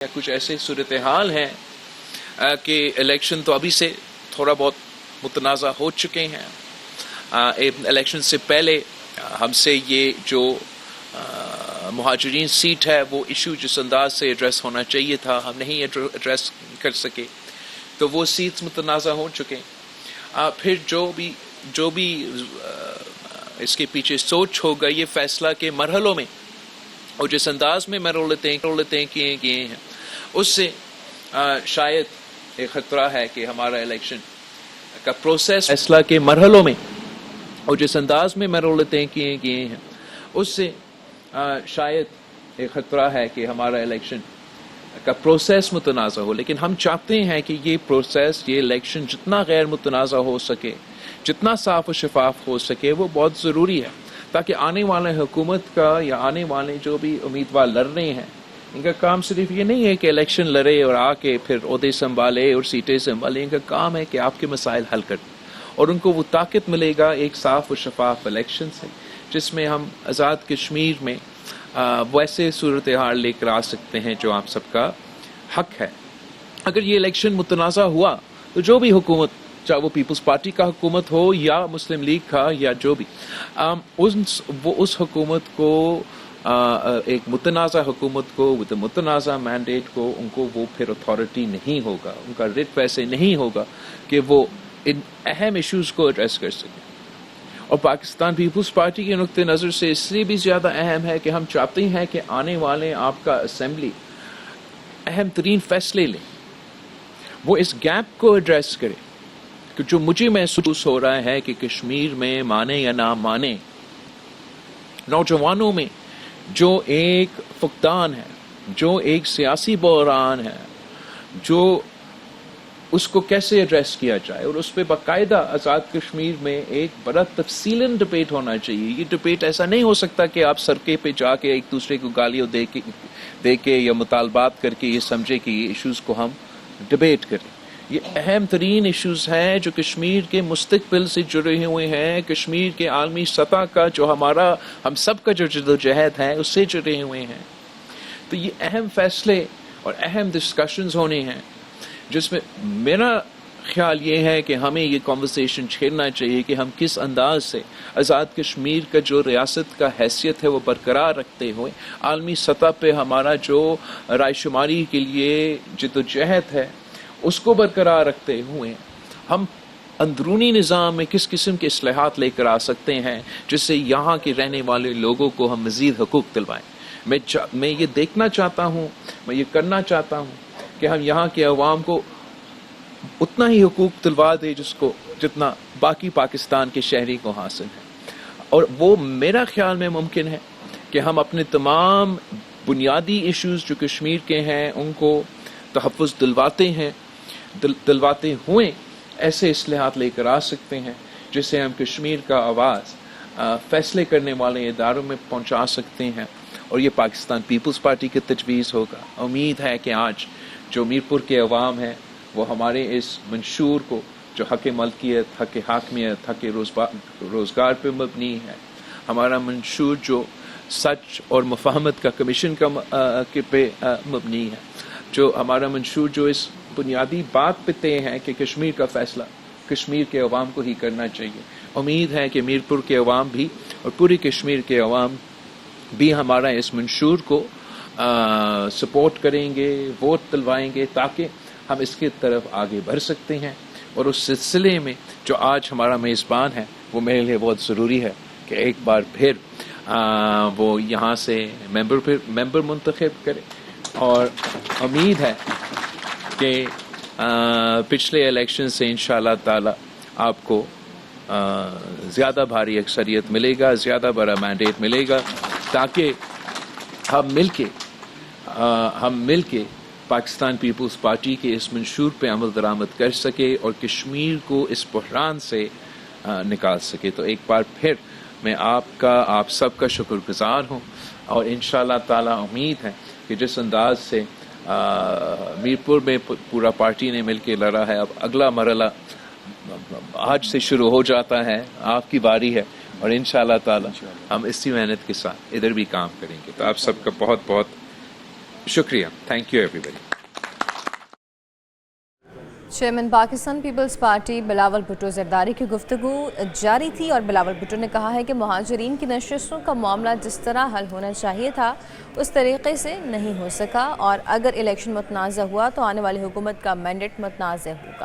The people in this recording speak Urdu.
یا کچھ ایسے صورتحال ہیں کہ الیکشن تو ابھی سے تھوڑا بہت متنازع ہو چکے ہیں. الیکشن سے پہلے ہم سے یہ جو مہاجرین سیٹ ہے وہ ایشو جس انداز سے ایڈریس ہونا چاہیے تھا ہم نہیں ایڈریس کر سکے، تو وہ سیٹس متنازع ہو چکے. پھر جو بھی اس کے پیچھے سوچ ہوگا یہ فیصلہ کے مرحلوں میں اور جس انداز میں مرحلتیں کیے گئے ہیں اس سے شاید ایک خطرہ ہے کہ ہمارا الیکشن کا پروسیس فیصلہ کے مرحلوں میں اور جس انداز میں مرحلتیں کیے گئے ہیں اس سے شاید ایک خطرہ ہے کہ ہمارا الیکشن کا پروسیس متنازع ہو. لیکن ہم چاہتے ہیں کہ یہ پروسیس، یہ الیکشن جتنا غیر متنازع ہو سکے، جتنا صاف و شفاف ہو سکے وہ بہت ضروری ہے، تاکہ آنے والے حکومت کا یا آنے والے جو بھی امیدوار لڑ رہے ہیں ان کا کام صرف یہ نہیں ہے کہ الیکشن لڑے اور آ کے پھر عہدے سنبھالے اور سیٹیں سنبھالے. ان کا کام ہے کہ آپ کے مسائل حل کریں اور ان کو وہ طاقت ملے گا ایک صاف و شفاف الیکشن سے جس میں ہم آزاد کشمیر میں ویسے صورتحال لے کر آ سکتے ہیں جو آپ سب کا حق ہے. اگر یہ الیکشن متنازع ہوا تو جو بھی حکومت، چاہے وہ پیپلز پارٹی کا حکومت ہو یا مسلم لیگ کا یا جو بھی، وہ اس حکومت کو ایک متنازع حکومت کو with متنازع مینڈیٹ کو ان کو وہ پھر اتھارٹی نہیں ہوگا، ان کا رٹ ویسے نہیں ہوگا کہ وہ ان اہم ایشوز کو ایڈریس کر سکے. اور پاکستان پیپلز پارٹی کے نقطۂ نظر سے اس لیے بھی زیادہ اہم ہے کہ ہم چاہتے ہیں کہ آنے والے آپ کا اسمبلی اہم ترین فیصلے لیں، وہ اس گیپ کو ایڈریس کرے کہ جو مجھے محسوس ہو رہا ہے کہ کشمیر میں مانے یا نہ مانے نوجوانوں میں جو ایک فقدان ہے، جو ایک سیاسی بحران ہے، جو اس کو کیسے ایڈریس کیا جائے اور اس پہ باقاعدہ آزاد کشمیر میں ایک بڑا تفصیلاً ڈبیٹ ہونا چاہیے. یہ ڈبیٹ ایسا نہیں ہو سکتا کہ آپ سڑکیں پہ جا کے ایک دوسرے کو گالیاں دے کے یا مطالبات کر کے یہ سمجھے کہ یہ ایشوز کو ہم ڈبیٹ کریں. یہ اہم ترین ایشوز ہیں جو کشمیر کے مستقبل سے جڑے ہوئے ہیں، کشمیر کے عالمی سطح کا جو ہم سب کا جو جدوجہد ہے اس سے جڑے ہوئے ہیں. تو یہ اہم فیصلے اور اہم ڈسکشنز ہونے ہیں جس میں میرا خیال یہ ہے کہ ہمیں یہ کنورسیشن چھیڑنا چاہیے کہ ہم کس انداز سے آزاد کشمیر کا جو ریاست کا حیثیت ہے وہ برقرار رکھتے ہوئے عالمی سطح پہ ہمارا جو رائے شماری کے لیے جدوجہد ہے اس کو برقرار رکھتے ہوئے ہم اندرونی نظام میں کس قسم کے اصلاحات لے کر آ سکتے ہیں جس سے یہاں کے رہنے والے لوگوں کو ہم مزید حقوق دلوائیں. میں یہ دیکھنا چاہتا ہوں، میں یہ کرنا چاہتا ہوں کہ ہم یہاں کے عوام کو اتنا ہی حقوق دلوا دے جتنا باقی پاکستان کے شہری کو حاصل ہے. اور وہ میرا خیال میں ممکن ہے کہ ہم اپنے تمام بنیادی ایشوز جو کشمیر کے ہیں ان کو تحفظ دلواتے ہوئے ایسے اصلاحات لے کر آ سکتے ہیں جس سے ہم کشمیر کا آواز فیصلے کرنے والے اداروں میں پہنچا سکتے ہیں. اور یہ پاکستان پیپلز پارٹی کی تجویز ہوگا. امید ہے کہ آج جو میرپور کے عوام ہیں وہ ہمارے اس منشور کو جو حق ملکیت، حق حاکمیت، حق روزگار پہ مبنی ہے، ہمارا منشور جو سچ اور مفاہمت کا کمیشن پہ مبنی ہے، جو ہمارا منشور جو اس بنیادی بات پہ طے ہے کہ کشمیر کا فیصلہ کشمیر کے عوام کو ہی کرنا چاہیے. امید ہے کہ میرپور کے عوام بھی اور پوری کشمیر کے عوام بھی ہمارا اس منشور کو سپورٹ کریں گے، ووٹ دلوائیں گے تاکہ ہم اس کی طرف آگے بڑھ سکتے ہیں. اور اس سلسلے میں جو آج ہمارا میزبان ہے وہ میرے لیے بہت ضروری ہے کہ ایک بار پھر وہ یہاں سے ممبر منتخب کرے. اور امید ہے کہ پچھلے الیکشن سے انشاءاللہ تعالی آپ کو زیادہ بھاری اکثریت ملے گا، زیادہ بڑا مینڈیٹ ملے گا تاکہ ہم مل کے پاکستان پیپلز پارٹی کے اس منشور پہ عمل درآمد کر سکے اور کشمیر کو اس بحران سے نکال سکے. تو ایک بار پھر میں آپ سب کا شکر گزار ہوں اور انشاءاللہ تعالی امید ہے کہ جس انداز سے میرپور میں پورا پارٹی نے مل کے لڑا ہے، اب اگلا مرحلہ آج سے شروع ہو جاتا ہے، آپ کی باری ہے اور انشاءاللہ تعالی ہم اسی محنت کے ساتھ ادھر بھی کام کریں گے. تو آپ سب کا بہت بہت شکریہ. Thank you everybody. Chairman Pakistan Peoples Party Bilawal Bhutto Zardari کی گفتگو جاری تھی، اور بلاول بھٹو نے کہا ہے کہ مہاجرین کی نشستوں کا معاملہ جس طرح حل ہونا چاہیے تھا اس طریقے سے نہیں ہو سکا، اور اگر الیکشن متنازع ہوا تو آنے والی حکومت کا مینڈیٹ متنازع ہوگا.